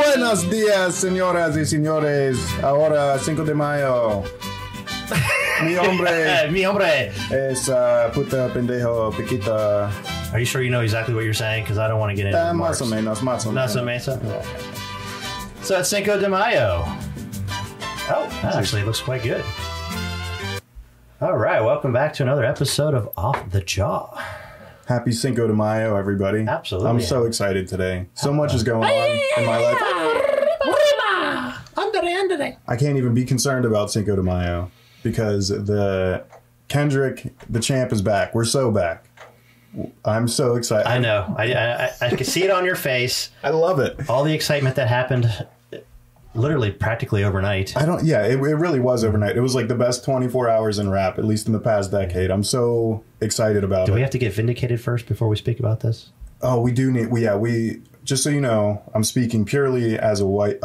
Buenos días, señoras y señores. Ahora, Cinco de Mayo. Mi hombre es puta pendejo piquita. Are you sure you know exactly what you're saying? Because I don't want to get into Más o menos. Yeah. So it's Cinco de Mayo. Oh, that actually looks quite good. All right, welcome back to another episode of Off the Jaw. Happy Cinco de Mayo, everybody. Absolutely. I'm so excited today. So much is going on in my life. I can't even be concerned about Cinco de Mayo because the Kendrick, the champ, is back. We're so back. I'm so excited. I know. I can see it on your face. I love it. All the excitement that happened literally practically overnight. It really was overnight. It was like the best 24 hours in rap, at least in the past decade. I'm so excited about it. Do we have to get vindicated first before we speak about this? Oh, we do need, we just so you know, I'm speaking purely as a white.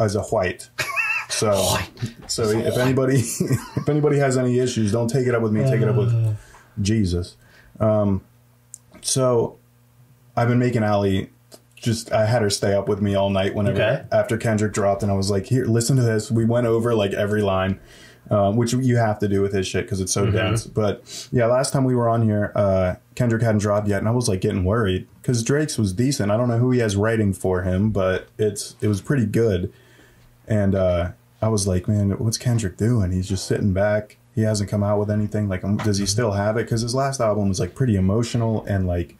So if anybody has any issues, don't take it up with me, take it up with Jesus. So I've been making Allie, I had her stay up with me all night after Kendrick dropped, and I was like, here, listen to this. We went over like every line, which you have to do with his shit because it's so dense. But yeah, last time we were on here, Kendrick hadn't dropped yet, and I was like getting worried because Drake's was decent. I don't know who he has writing for him, but it was pretty good. And I was like, man, what's Kendrick doing? He's just sitting back. He hasn't come out with anything. Like, does he still have it? Because his last album was like pretty emotional, and like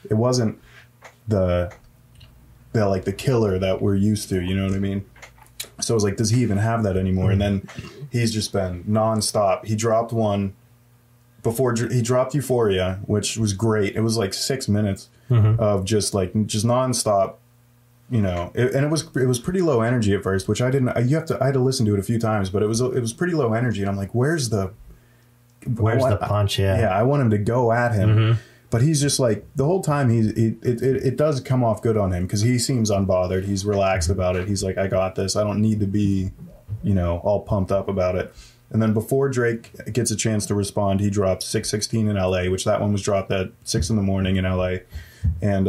it wasn't the killer that we're used to, you know what I mean? So I was like, does he even have that anymore? And then he's just been nonstop. He dropped one before he dropped Euphoria, which was great. It was like 6 minutes of just nonstop, you know. And it was pretty low energy at first, which I had to listen to it a few times, but it was pretty low energy. And I'm like, where's the punch? Yeah, I want him to go at him. But he's just like, the whole time it does come off good on him because he seems unbothered. He's relaxed about it. He's like, I got this. I don't need to be, you know, all pumped up about it. And then before Drake gets a chance to respond, he drops 616 in LA, which that one was dropped at 6 in the morning in LA. And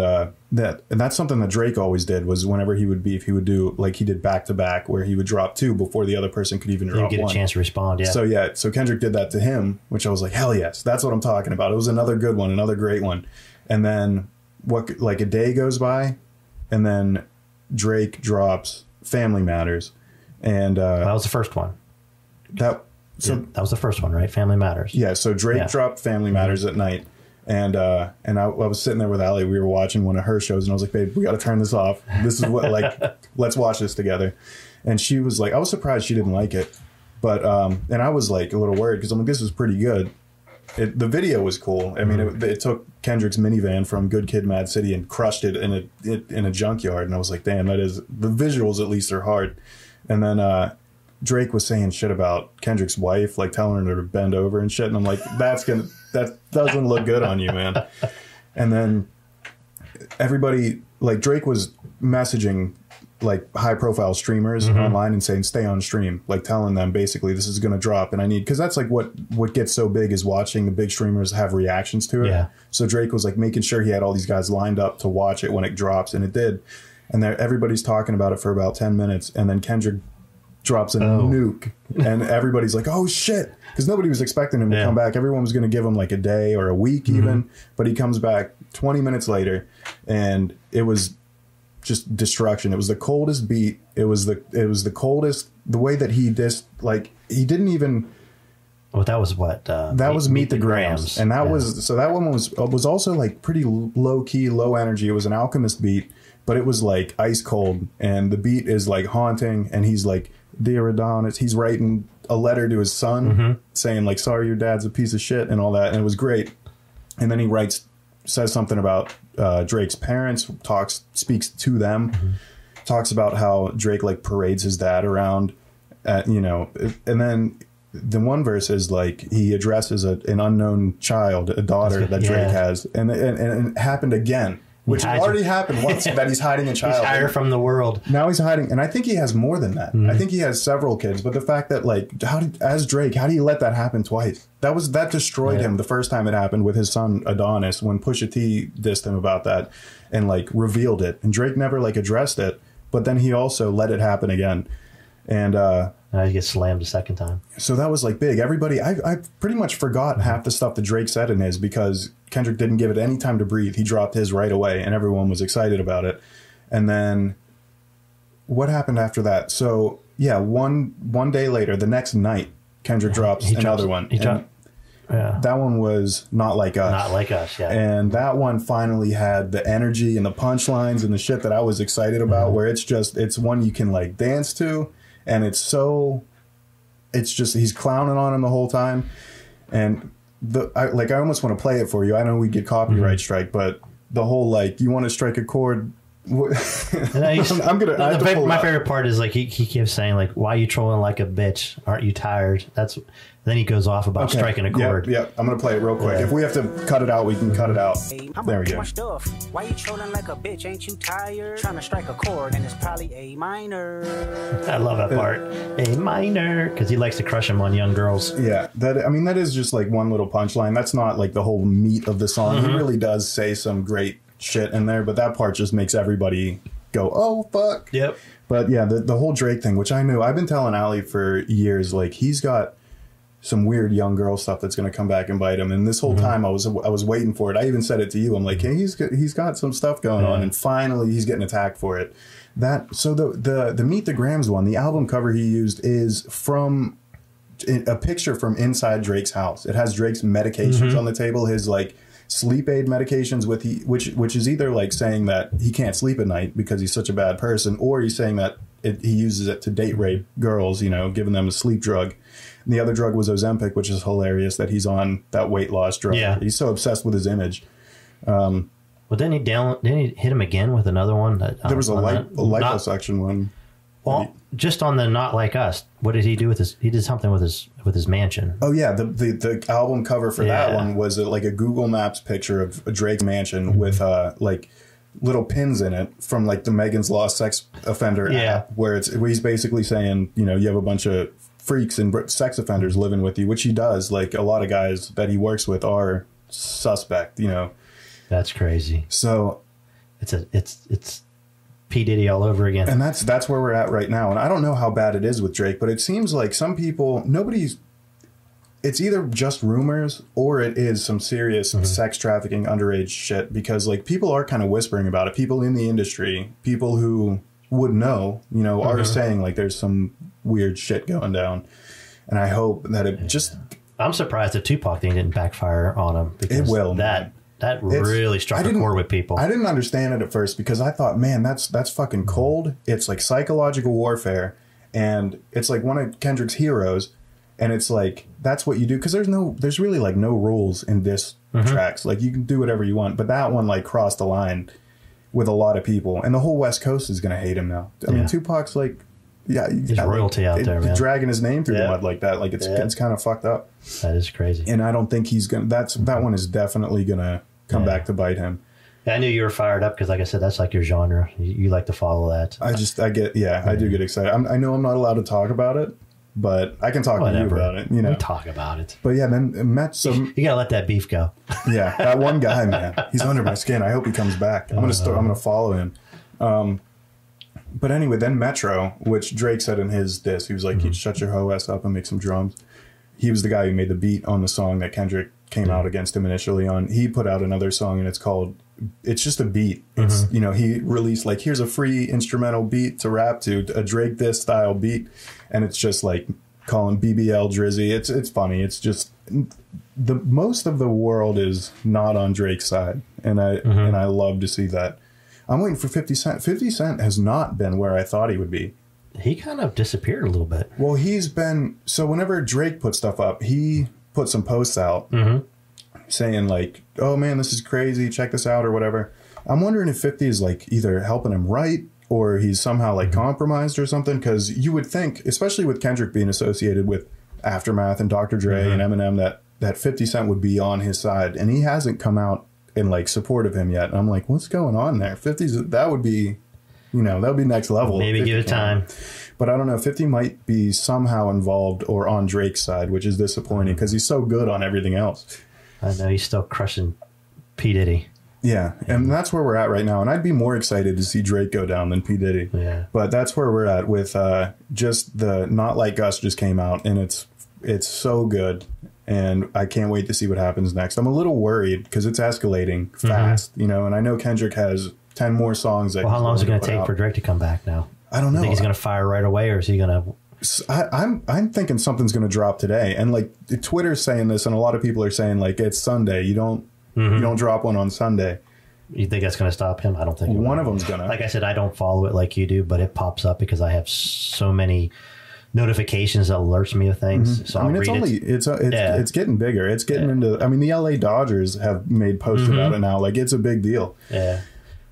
that's something that Drake always did, was whenever he would beef, he would do like he did back to back, where he would drop two before the other person could even drop one. Get a chance to respond. Yeah. So Kendrick did that to him, which I was like, hell yes, that's what I'm talking about. It was another good one, another great one. And then a day goes by, and then Drake drops Family Matters, and that was the first one. That was the first one, right? Family Matters. Yeah. So Drake dropped Family Matters at night. And I was sitting there with Allie. We were watching one of her shows, and I was like, babe, we got to turn this off. This is what, let's watch this together. And she was like, I was surprised she didn't like it. But, and I was like a little worried because I'm like, this is pretty good. The video was cool. I mean, it took Kendrick's minivan from Good Kid, Mad City and crushed it in a junkyard. And I was like, damn, the visuals at least are hard. And then, Drake was saying shit about Kendrick's wife, like telling her to bend over and shit. And I'm like, that doesn't look good on you, man. And then everybody, like Drake was messaging like high profile streamers online and saying, stay on stream, like telling them basically this is going to drop. And because that's like what gets so big is watching the big streamers have reactions to it. Yeah. So Drake was like making sure he had all these guys lined up to watch it when it drops. And it did. And everybody's talking about it for about 10 minutes. And then Kendrick drops a nuke, and everybody's like, oh shit, because nobody was expecting him to come back. Everyone was going to give him like a day or a week even, but he comes back 20 minutes later, and it was just destruction. It was the coldest beat. It was the coldest, the way that he he didn't even. Well, that was what that was Meet the Grams, and that one was also like pretty low key, low energy. It was an Alchemist beat, but it was like ice cold, and the beat is like haunting, and he's like, dear Adonis, he's writing a letter to his son saying like, sorry, your dad's a piece of shit and all that. And it was great. And then he says something about Drake's parents, speaks to them, talks about how Drake like parades his dad around, you know, and then the one verse is like he addresses an unknown child, a daughter that Drake has, and it happened again. Which already happened once, that he's hiding a child. He's hiding from the world. Now he's hiding. And I think he has more than that. I think he has several kids. But the fact that, like, as Drake, how do you let that happen twice? That destroyed him the first time it happened with his son Adonis, when Pusha T dissed him about that and, like, revealed it. And Drake never, like, addressed it. but then he also let it happen again. And he gets slammed a second time. So that was like big. Everybody, I pretty much forgot half the stuff that Drake said in his, because Kendrick didn't give it any time to breathe. He dropped his right away, and everyone was excited about it. And then what happened after that? So yeah, one day later, the next night, Kendrick drops another one. That one was Not Like Us. Not Like Us, yeah. And that one finally had the energy and the punchlines and the shit that I was excited about, where it's one you can like dance to. And it's just, he's clowning on him the whole time. And I almost want to play it for you. I know we get copyright strike, but the whole, like, you want to strike a chord. My favorite part is like he keeps saying like, why are you trolling like a bitch? Aren't you tired? Then he goes off about striking a chord. Yeah, I'm gonna play it real quick. If we have to cut it out, we can cut it out. There we go. Why you trolling like a bitch? Ain't you tired? Trying to strike a chord, and it's probably A minor. I love that part. A minor, because he likes to crush him on young girls. Yeah, that is just like one little punchline. That's not like the whole meat of the song. He really does say some great shit in there, but that part just makes everybody go, oh fuck. Yep. But yeah, the whole Drake thing, which I knew, I've been telling Ali for years, like he's got some weird young girl stuff that's going to come back and bite him. And this whole time I was waiting for it. I even said it to you. I'm like, hey, he's got some stuff going on, and finally he's getting attacked for it. So the Meet the Grams one, the album cover he used is from a picture from inside Drake's house. It has Drake's medications on the table, his like sleep aid medications, which is either like saying that he can't sleep at night because he's such a bad person, or he's saying that he uses it to date rape girls, giving them a sleep drug. And the other drug was Ozempic, which is hilarious that he's on that weight loss drug. Yeah. He's so obsessed with his image. Well, didn't he hit him again with another one? There was a liposuction one. Well, just on the Not Like Us, what did he do with his? He did something with his mansion. Oh yeah, the album cover for that one was like a Google Maps picture of a Drake mansion with like little pins in it from like the Megan's Law sex offender app, where he's basically saying, you have a bunch of freaks and sex offenders living with you, which he does. Like a lot of guys that he works with are suspect. That's crazy. So it's P. Diddy all over again. And that's where we're at right now. And I don't know how bad it is with Drake, but it seems like some people, it's either just rumors or it is some serious sex trafficking, underage shit, because like people are kind of whispering about it. People in the industry, people who would know, are saying like there's some weird shit going down. And I hope that it just... I'm surprised the Tupac thing didn't backfire on him, because it will. That really struck a chord with people. I didn't understand it at first, because I thought, man, that's fucking cold. It's like psychological warfare, and it's like one of Kendrick's heroes, and it's like that's what you do, because there's really like no rules in diss tracks. Like you can do whatever you want, but that one like crossed the line with a lot of people, and the whole West Coast is gonna hate him now. I mean, Tupac's like, he's royalty out there, man. Dragging his name through the mud like that, like it's kind of fucked up. That is crazy, and I don't think he's gonna. That one is definitely gonna come back to bite him. Yeah, I knew you were fired up because, like I said, that's like your genre. You like to follow that. I do get excited. I know I'm not allowed to talk about it, but I can talk to you about it. We talk about it. But yeah, then Matt. So you gotta let that beef go. Yeah, that one guy, man, he's under my skin. I hope he comes back. I'm gonna follow him. But anyway, then Metro, which Drake said in his diss, he was like, "You shut your hoe ass up and make some drums." He was the guy who made the beat on the song that Kendrick came out against him initially on. He put out another song, and it's just a beat. It's he released like, here's a free instrumental beat to rap to, a Drake diss style beat, and it's just like calling BBL Drizzy. It's funny. It's just the most of the world is not on Drake's side, and I love to see that. I'm waiting for 50 Cent. 50 Cent has not been where I thought he would be. He kind of disappeared a little bit. Well, so whenever Drake put stuff up, he put some posts out saying like, oh man, this is crazy, check this out or whatever. I'm wondering if 50 is like either helping him write or he's somehow like compromised or something, because you would think, especially with Kendrick being associated with Aftermath and Dr. Dre and Eminem, that 50 Cent would be on his side, and he hasn't come out in like support of him yet. And I'm like, what's going on there? 50's, that would be, that would be next level. Maybe give it time. But I don't know, 50 might be somehow involved or on Drake's side, which is disappointing because he's so good on everything else. I know, he's still crushing P. Diddy. Yeah, and that's where we're at right now. And I'd be more excited to see Drake go down than P. Diddy. Yeah. But that's where we're at with just the Not Like Us just came out, and it's so good. And I can't wait to see what happens next. I'm a little worried because it's escalating fast, you know, and I know Kendrick has 10 more songs. Well, how long is it going to take for Drake to come back now? I don't know. You think he's going to fire right away, or is he going to... I'm thinking something's going to drop today. And like Twitter's saying this, and a lot of people are saying like it's Sunday. You don't drop one on Sunday. You think that's going to stop him? I don't think one of them's going to. Like I said, I don't follow it like you do, but it pops up because I have so many notifications that alerts me of things. So I mean, it's getting bigger. It's getting into. I mean, the LA Dodgers have made posts about it now. Like it's a big deal. Yeah,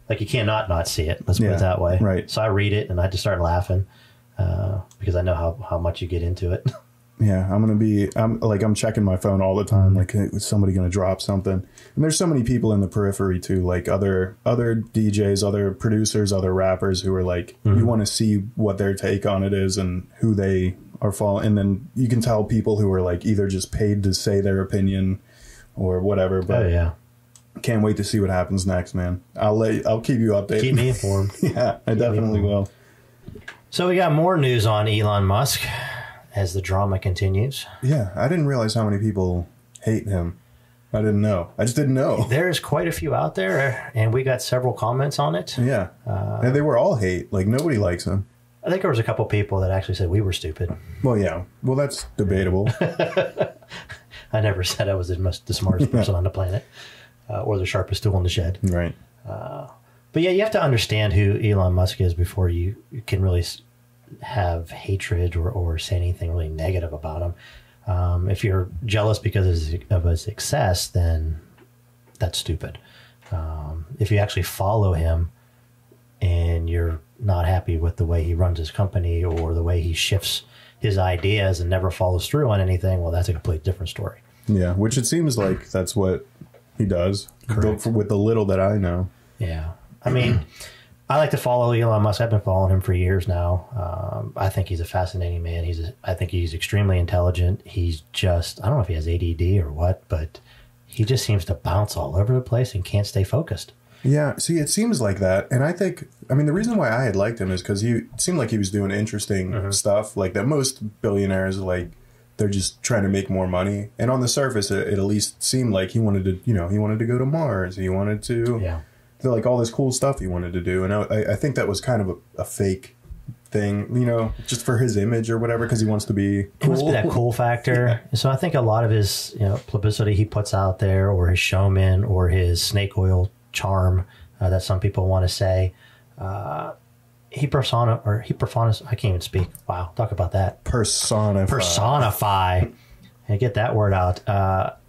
like you cannot not see it. Let's put it that way. Right. So I read it and I just start laughing because I know how much you get into it. Yeah, I'm checking my phone all the time. Like, is somebody going to drop something? And there's so many people in the periphery too, like other DJs, other producers, other rappers who are like, you want to see what their take on it is and who they are following. And then you can tell people who are like either just paid to say their opinion or whatever. But can't wait to see what happens next, man. I'll keep you updated. Keep me informed. Yeah, I definitely will. So we got more news on Elon Musk as the drama continues. Yeah, I didn't realize how many people hate him. I didn't know. I just didn't know. There's quite a few out there, and we got several comments on it. Yeah. And they were all hate. Like, nobody likes him. I think there was a couple people that actually said we were stupid. Well, yeah. Well, that's debatable. I never said I was the smartest person on the planet or the sharpest tool in the shed. Right. But yeah, you have to understand who Elon Musk is before you can really have hatred or say anything really negative about him. If you're jealous because of his success, then that's stupid. If you actually follow him and you're not happy with the way he runs his company or the way he shifts his ideas and never follows through on anything, well, that's a completely different story. Yeah, which it seems like that's what he does. Correct. With the little that I know. Yeah. I mean, I like to follow Elon Musk. I've been following him for years now. I think he's a fascinating man. I think he's extremely intelligent. He's just, I don't know if he has ADD or what, but he just seems to bounce all over the place and can't stay focused. Yeah, see, it seems like that. And the reason why I had liked him is because it seemed like he was doing interesting stuff, like that most billionaires, like, they're just trying to make more money. And on the surface, it at least seemed like he wanted to go to Mars. He wanted to, like all this cool stuff he wanted to do. And I think that was kind of a fake thing, just for his image or whatever, because he wants to be cool. It must be that cool factor. Yeah. So I think a lot of his publicity he puts out there, or his showman, or his snake oil charm that some people want to say, I can't even speak. Wow, talk about that. Personify. And get that word out.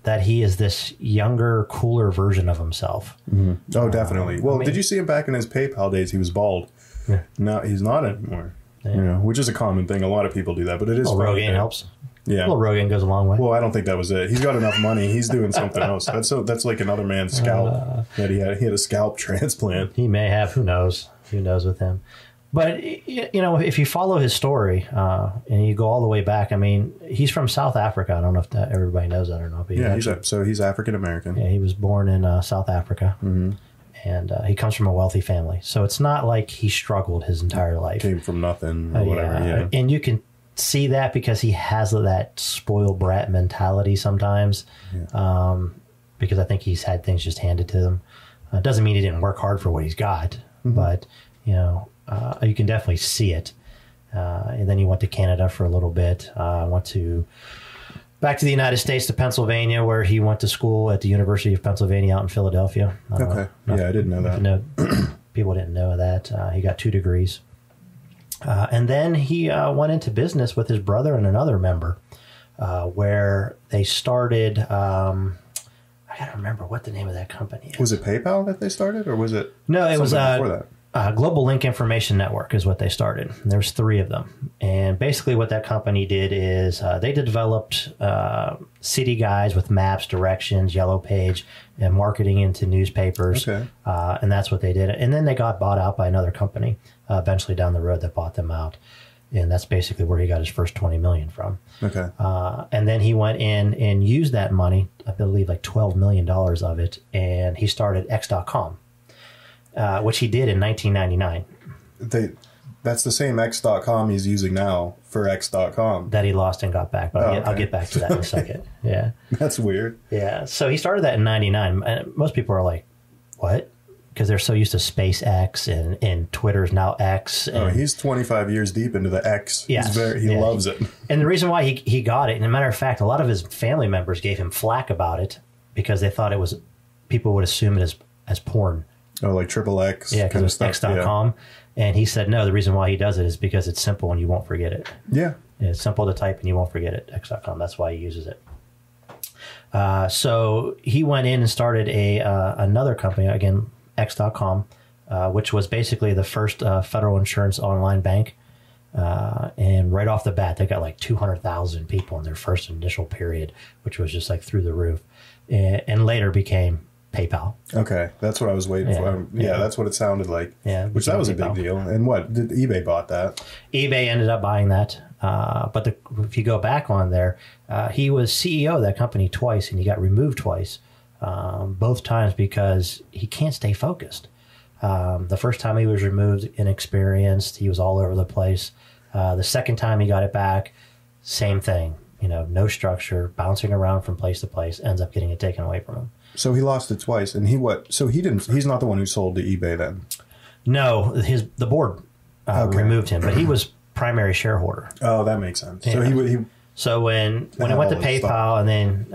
That he is this younger, cooler version of himself. Mm-hmm. Oh, definitely. Well, did you see him back in his PayPal days? He was bald. Yeah. No, he's not anymore. Yeah. Which is a common thing. A lot of people do that, but it is. Well, Rogan helps. Yeah. Well, Rogan goes a long way. Well, I don't think that was it. He's got enough money. He's doing something else. That's like another man's scalp that he had a scalp transplant. He may have. Who knows? Who knows with him? But, if you follow his story and you go all the way back, I mean, he's from South Africa. I don't know if everybody knows that or not. But he's African-American. Yeah, he was born in South Africa. Mm-hmm. And he comes from a wealthy family. So it's not like he struggled his entire life. Came from nothing or whatever, yeah. And you can see that because he has that spoiled brat mentality sometimes. Yeah. Because I think he's had things just handed to him. It doesn't mean he didn't work hard for what he's got. Mm-hmm. But, you can definitely see it. And then he went to Canada for a little bit. Back to the United States, to Pennsylvania, where he went to school at the University of Pennsylvania out in Philadelphia. Okay. I didn't know that. People didn't know that. He got 2 degrees. And then he went into business with his brother and another member, where they started... I got to remember what the name of that company is. Was it PayPal that they started, or was it... No, it was... before that? Global Link Information Network is what they started. There's 3 of them. And basically what that company did is they developed city guides with maps, directions, yellow page, and marketing into newspapers. Okay. And that's what they did. And then they got bought out by another company eventually down the road that bought them out. And that's basically where he got his first 20 million from. Okay. And then he went in and used that money, I believe like $12 million of it, and he started X.com, which he did in 1999. That's the same X.com he's using now for X.com. That he lost and got back. But I'll get back to that in a second. Yeah. That's weird. Yeah. So he started that in 99. And most people are like, what? Because they're so used to SpaceX and Twitter's now X. And, he's 25 years deep into the X. Yes, He loves it. And the reason why he got it, and as a matter of fact, a lot of his family members gave him flack about it because they thought people would assume it as porn. Oh, like triple X. Yeah, because it's X.com. Yeah. And he said, no, the reason why he does it is because it's simple and you won't forget it. Yeah. It's simple to type and you won't forget it. X.com. That's why he uses it. So he went in and started another company, again, X.com, which was basically the first federal insurance online bank. And right off the bat, they got like 200,000 people in their first initial period, which was just like through the roof. And later became PayPal. Okay, that's what I was waiting for. Yeah, that's what it sounded like. Yeah, which that was a big deal. And what did eBay bought that? eBay ended up buying that. But if you go back on there, he was CEO of that company twice, and he got removed twice. Both times because he can't stay focused. The first time he was removed, inexperienced, he was all over the place. The second time he got it back, same thing. No structure, bouncing around from place to place, ends up getting it taken away from him. So he lost it twice, and he's not the one who sold to eBay then? No, the board removed him, but he was primary shareholder. Oh, that makes sense. Yeah. So when it went to PayPal and then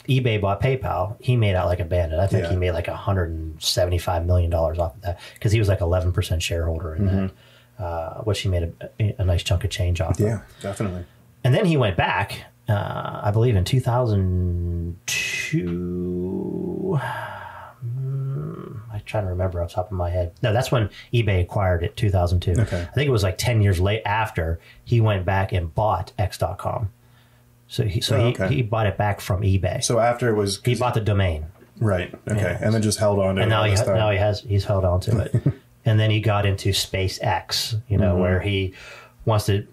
eBay bought PayPal, he made out like a bandit. I think he made like $175 million off of that because he was like 11% shareholder in that, which he made a nice chunk of change off of. Yeah, definitely. And then he went back, I believe in 2002. I'm trying to remember off the top of my head. No, that's when eBay acquired it, 2002. Okay. I think it was like 10 years late after he went back and bought X.com. So he bought it back from eBay. So after it was... He bought the domain. Right. Okay. Yeah. And then just held on to it. And now he's held on to it. And then he got into SpaceX, where he wants to,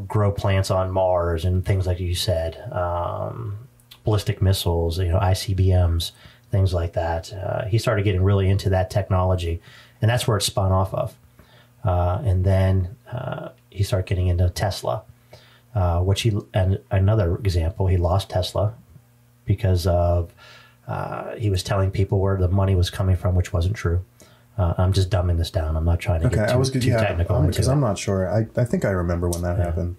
grow plants on Mars and things like you said, ballistic missiles, ICBMs, things like that. He started getting really into that technology, and that's where it spun off of. And then he started getting into Tesla, and another example, he lost Tesla because of he was telling people where the money was coming from, which wasn't true. I'm just dumbing this down. I'm not trying to get too technical because I'm not sure. I think I remember when that happened.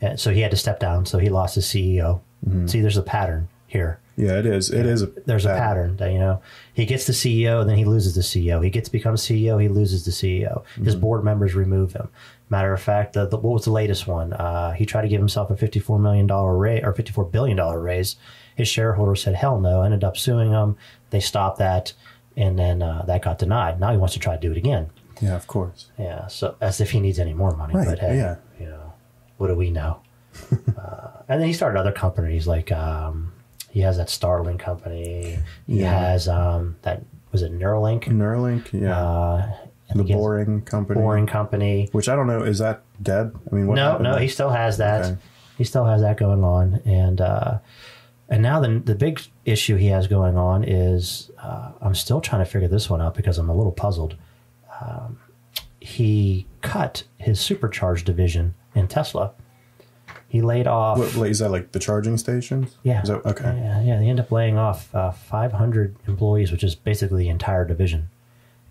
And so he had to step down. So he lost his CEO. Mm-hmm. See, there's a pattern here. Yeah, it is. It is. There's a pattern that, he gets the CEO, and then he loses the CEO. He becomes CEO, he loses the CEO. His board members remove him. Matter of fact, what was the latest one? He tried to give himself a $54 million raise or $54 billion raise. His shareholders said, hell no, ended up suing him. They stopped that. And then that got denied. Now he wants to try to do it again. Yeah, of course. Yeah, so as if he needs any more money. Right, but hey, yeah. What do we know? And then he started other companies like he has that Starlink company. He has that, was it Neuralink? Neuralink, yeah. The Boring Company. Boring Company. Which I don't know, is that dead? I mean, no, he still has that. Okay. He still has that going on. And now the big issue he has going on is I'm still trying to figure this one out because I'm a little puzzled. He cut his supercharged division in Tesla. He laid off... Is that like the charging stations? Yeah. Okay. Yeah, they end up laying off 500 employees, which is basically the entire division.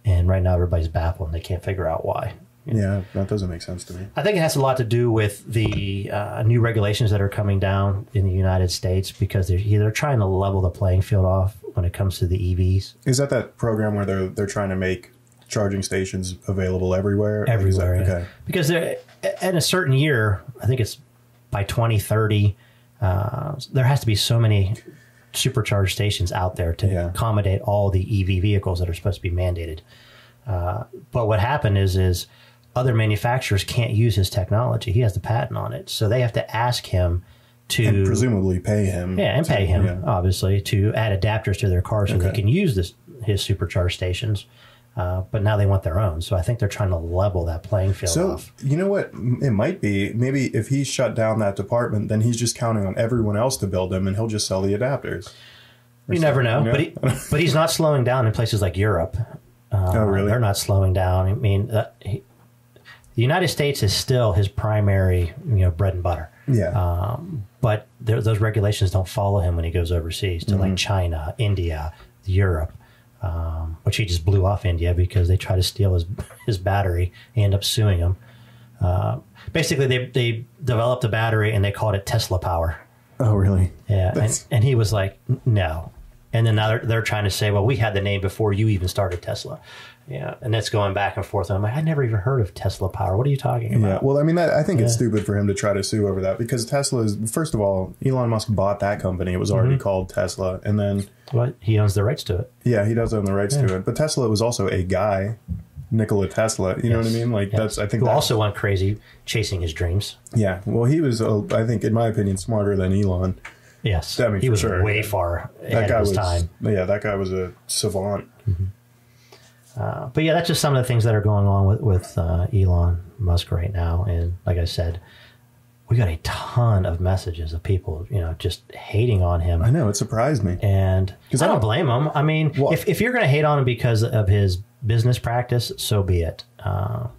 And right now everybody's baffled and they can't figure out why. Yeah, that doesn't make sense to me. I think it has a lot to do with the new regulations that are coming down in the United States because they're trying to level the playing field off when it comes to the EVs. Is that program where they're trying to make charging stations available everywhere? Everywhere, okay. Yeah. Because in a certain year, I think it's by 2030, there has to be so many supercharged stations out there to accommodate all the EV vehicles that are supposed to be mandated. But what happened is other manufacturers can't use his technology. He has the patent on it. So they have to ask him to... And presumably pay him. Yeah, and pay him, obviously, to add adapters to their cars so they can use his supercharged stations. But now they want their own. So I think they're trying to level that playing field off. You know what? It might be. Maybe if he shut down that department, then he's just counting on everyone else to build them, and he'll just sell the adapters. You never know. But he's not slowing down in places like Europe. Oh, really? They're not slowing down. I mean, the United States is still his primary, bread and butter. Yeah. But those regulations don't follow him when he goes overseas to like China, India, Europe. Which he just blew off India because they tried to steal his battery. He ended up suing him. Basically, they developed a battery and they called it Tesla power. Oh, really? Yeah, and he was like, no. And then now they're trying to say, well, we had the name before you even started Tesla. Yeah, and that's going back and forth. And I'm like, I never even heard of Tesla power. What are you talking about? Yeah, well, I mean, I think it's stupid for him to try to sue over that because Tesla is, first of all, Elon Musk bought that company. It was already called Tesla. And then... What? He owns the rights to it. Yeah, he does own the rights to it. But Tesla was also a guy, Nikola Tesla. You know what I mean? Like, that's, I think... Who also went crazy chasing his dreams. Yeah, well, he was, I think, in my opinion, smarter than Elon. Yes, I mean, he was sure. way far ahead of his time. Yeah, that guy was a savant. But yeah, that's just some of the things that are going on with Elon Musk right now. And like I said, we got a ton of messages of people, just hating on him. I know, it surprised me. And I don't blame him. I mean, if you're going to hate on him because of his business practice, so be it. But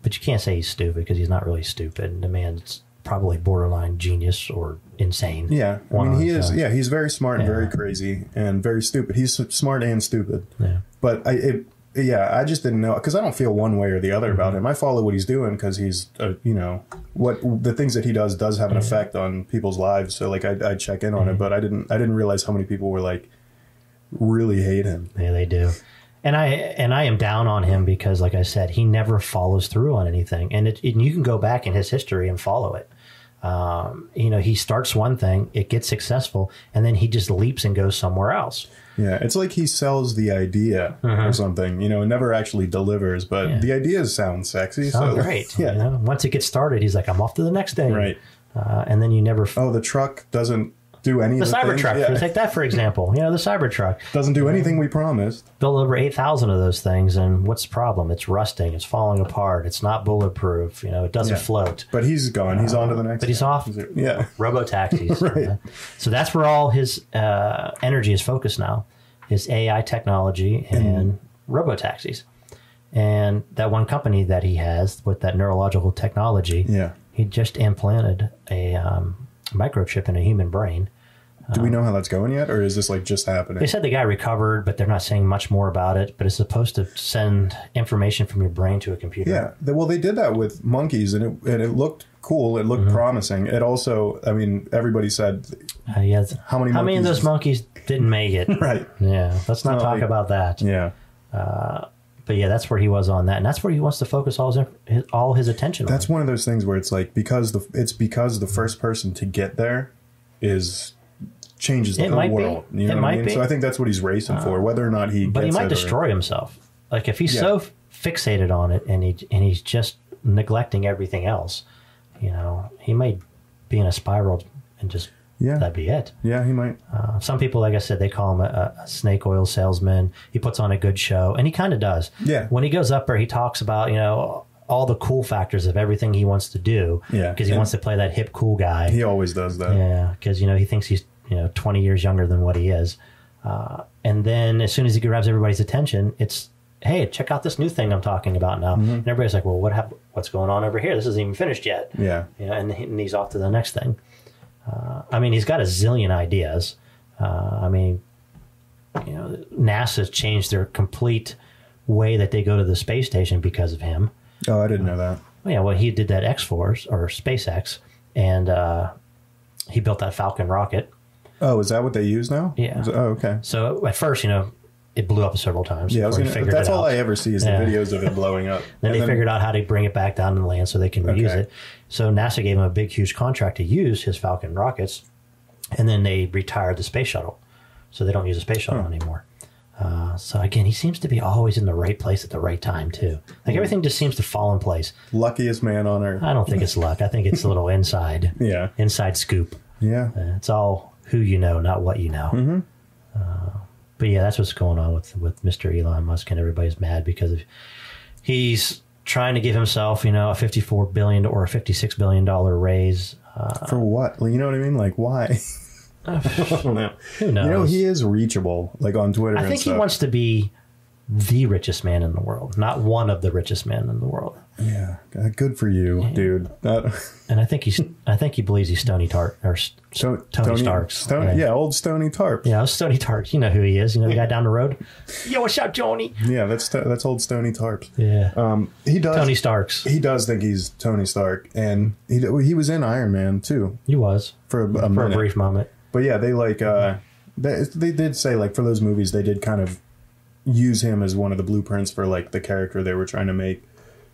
you can't say he's stupid because he's not really stupid. The man's probably borderline genius or insane. Yeah, I mean, he is. Yeah, he's very smart and very crazy and very stupid. He's smart and stupid. Yeah, but I just didn't know because I don't feel one way or the other about him. I follow what he's doing because he's, what the things that he does have an effect on people's lives. So like I check in on it, but I didn't realize how many people were like really hate him. Yeah, they do. And I am down on him because, like I said, he never follows through on anything. And you can go back in his history and follow it. He starts one thing, it gets successful, and then he just leaps and goes somewhere else. Yeah, it's like he sells the idea or something, and never actually delivers. But the ideas sound sexy. Sound great. Yeah. Once it gets started, he's like, I'm off to the next thing. Right. And then you never... Oh, the truck doesn't do any of the Cybertruck. Yeah. Take that for example. The Cybertruck doesn't do anything we promised. Built over 8,000 of those things, and what's the problem? It's rusting. It's falling apart. It's not bulletproof. It doesn't float. But he's gone. He's on to the next. But he's off. Yeah. Robo-taxis. Right. So that's where all his energy is focused now. Is AI technology and robo-taxis. And that one company that he has with that neurological technology, he just implanted a microchip in a human brain. Do we know how that's going yet, or is this like just happening? They said the guy recovered, but they're not saying much more about it. But it's supposed to send information from your brain to a computer. Yeah, well, they did that with monkeys, and it looked cool. It looked promising. It also, I mean, everybody said, how many of those monkeys didn't make it? Right. Yeah, let's not talk about that. Yeah. But yeah, that's where he was on that, and that's where he wants to focus all his attention on. That's one of those things where it's like because the first person to get there changes the whole world. You know what I mean? So I think that's what he's racing for, whether or not he. But he might destroy himself. Like if he's so fixated on it, and he's just neglecting everything else, he might be in a spiral and just. Yeah. That'd be it. Yeah, he might. Some people, like I said, they call him a snake oil salesman. He puts on a good show, and he kind of does. Yeah. When he goes up there, he talks about, all the cool factors of everything he wants to do. Yeah. Because he wants to play that hip, cool guy. He always does that. Yeah. Because, he thinks he's, 20 years younger than what he is. And then as soon as he grabs everybody's attention, it's, hey, check out this new thing I'm talking about now. And everybody's like, well, what's going on over here? This isn't even finished yet. Yeah. And he's off to the next thing. He's got a zillion ideas. NASA's changed their complete way that they go to the space station because of him. Oh, I didn't know that. Well, he did that X-Force or SpaceX, and he built that Falcon rocket. Oh, is that what they use now? Yeah. Okay. So at first, it blew up several times. Yeah, that's all I ever see is the videos of it blowing up. Then they figured out how to bring it back down to the land so they can reuse it. So NASA gave him a big, huge contract to use his Falcon rockets, and then they retired the space shuttle. So they don't use a space shuttle anymore. So again, he seems to be always in the right place at the right time, too. Like everything just seems to fall in place. Luckiest man on earth. I don't think it's luck. I think it's a little inside. Inside scoop. Yeah. It's all who you know, not what you know. But yeah, that's what's going on with Mr. Elon Musk, and everybody's mad because he's trying to give himself, you know, a $54 billion or a $56 billion raise. For what? You know what I mean? Like, why? I don't know. Who knows? You know, he is reachable, like on Twitter. I think he wants to be the richest man in the world, not one of the richest men in the world. Yeah, good for you, dude. And I think he believes he's Stony Tart or Tony Starks. Right? Yeah, old Stony Tarp. Yeah, Stony Tart. You know who he is. You know the guy down the road. Yo, what's up, Johnny? Yeah, that's old Stony Tarp. Yeah. He does. Tony Starks. He does think he's Tony Stark, and he was in Iron Man too. He was for a brief moment. But yeah, they like they did say like for those movies they did kind of use him as one of the blueprints for like the character they were trying to make.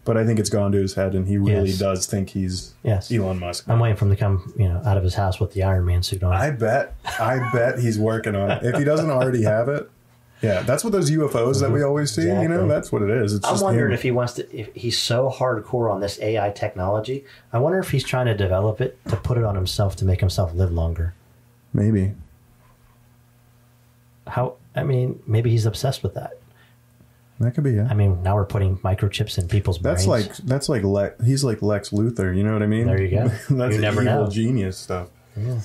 But I think it's gone to his head, and he really does think he's Elon Musk. I'm waiting for him to come, you know, out of his house with the Iron Man suit on. I bet he's working on it. If he doesn't already have it, yeah, that's what those UFOs that we always see. Exactly. You know, that's what it is. It's I'm wondering if he wants to. If he's so hardcore on this AI technology, I wonder if he's trying to develop it to put it on himself to make himself live longer. Maybe. I mean, maybe he's obsessed with that. That could be, yeah. I mean, now we're putting microchips in people's brains. That's like he's like Lex Luthor, you know what I mean? There you go. That's you never evil know. Genius stuff. Yeah.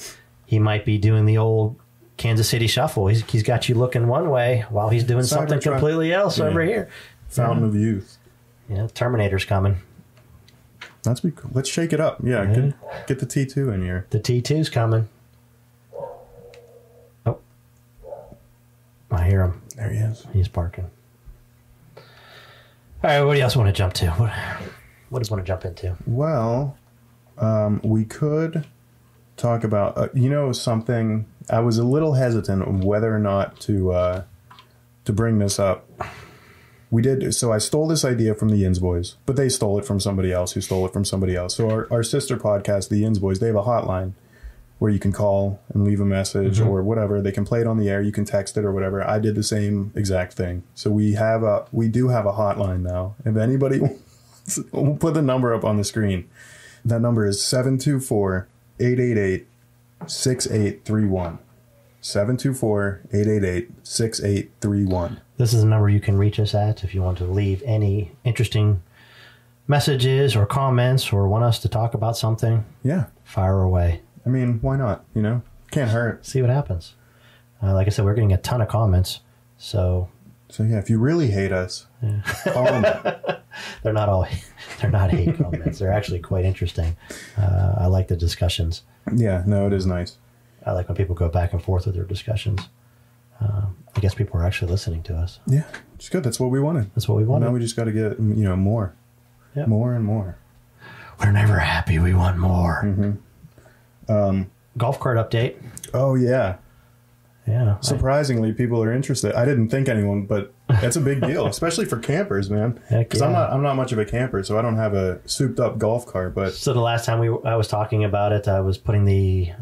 He might be doing the old Kansas City shuffle. He's got you looking one way while he's doing something completely else over here. Fountain of Youth. Yeah, Terminator's coming. That's be cool. Let's shake it up. Yeah, get the T2 in here. The T2's coming. Oh. I hear him. There he is. He's barking. All right, what do you else want to jump to? What do you want to jump into? Well, we could talk about, something. I was a little hesitant on whether or not to bring this up. So I stole this idea from the Yins Boys, but they stole it from somebody else who stole it from somebody else. So our sister podcast, the Yins Boys, they have a hotline where you can call and leave a message or whatever. They can play it on the air. You can text it or whatever. I did the same exact thing. So we do have a hotline now. If anybody wants, we'll put the number up on the screen. That number is 724-888-6831. 724-888-6831. This is the number you can reach us at if you want to leave any interesting messages or comments or want us to talk about something. Yeah. Fire away. I mean, why not? Can't hurt. See what happens. Like I said, we're getting a ton of comments. So yeah, if you really hate us, call them. They're not hate comments. They're actually quite interesting. I like the discussions. Yeah, no, it is nice. I like when people go back and forth with their discussions. I guess people are actually listening to us. Yeah, it's good. That's what we wanted. That's what we wanted. Now we just got to get, more. Yep. More and more. We're never happy. We want more. Mm-hmm. Golf cart update. Oh, yeah. Yeah. Surprisingly, people are interested. I didn't think anyone, but that's a big deal, especially for campers, man. Because I'm not much of a camper, so I don't have a souped-up golf cart. But so the last time I was talking about it, I was putting the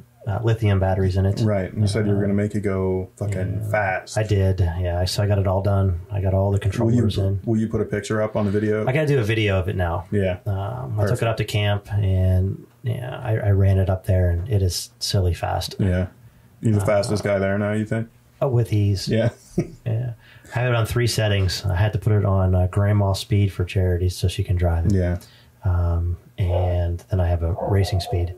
lithium batteries in it. Right. And you said you were going to make it go fucking fast. I did. Yeah. So I got it all done. I got all the controllers in. Will you put a picture up on the video? I got to do a video of it now. Yeah. I took it up to camp and I ran it up there and it is silly fast. Yeah. You're the fastest guy there now, you think? With ease. Yeah. Yeah. I have it on 3 settings. I had to put it on grandma speed for Charity so she can drive it. Yeah. And then I have a racing speed.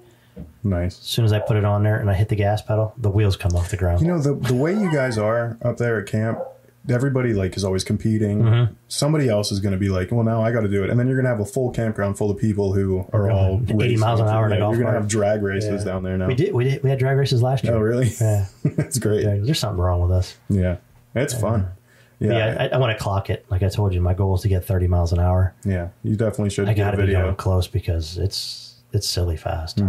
Nice. As soon as I put it on there and I hit the gas pedal, the wheels come off the ground. The way you guys are up there at camp, everybody is always competing. Mm-hmm. Somebody else is going to be like, well, now I got to do it. And then you're going to have a full campground full of people who are all 80 miles an hour in a golf You're going to cart. have drag races down there now. We had drag races last year. Oh, really? Yeah. That's great. Yeah, there's something wrong with us. Yeah. It's fun. Yeah, I want to clock it. Like I told you, my goal is to get 30 miles an hour. Yeah, you definitely should. I got to be going close because it's silly fast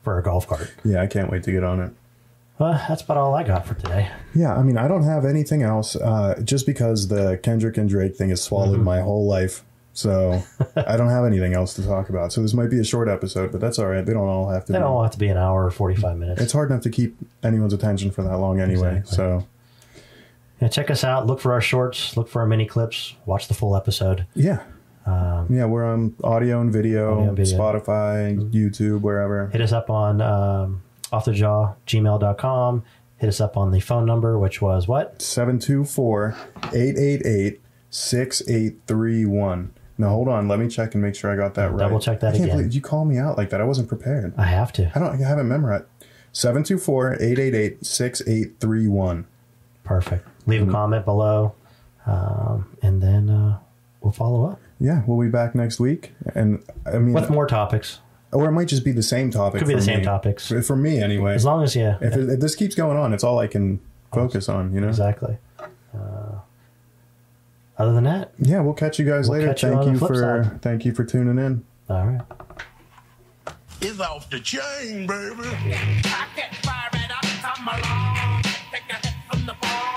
for a golf cart. Yeah, I can't wait to get on it. Well, that's about all I got for today. Yeah, I mean, I don't have anything else just because the Kendrick and Drake thing has swallowed my whole life. So I don't have anything else to talk about. So this might be a short episode, but that's all right. They don't all have to be an hour or 45 minutes. It's hard enough to keep anyone's attention for that long anyway. Exactly. So yeah, check us out. Look for our shorts. Look for our mini clips. Watch the full episode. Yeah. We're on audio and video, Spotify, YouTube, wherever. Hit us up on offthejaw, gmail.com, hit us up on the phone number, which was what? 724-888-6831. Now, hold on. Let me check and make sure I got that right. Double check that I can't again. believe you called me out like that. I wasn't prepared. I have to. I haven't memorized. 724-888-6831. Perfect. Leave a comment below, and then we'll follow up. Yeah, we'll be back next week. And I mean, with more topics. Or it might just be the same topic. Could be the same topics. For me, anyway. As long as, If this keeps going on, it's all I can focus on, you know? Exactly. Other than that. Yeah, we'll catch you guys later. Thank you for tuning in. All right. It's off the chain, baby. I get fired up, come along. Take a hit from the ball.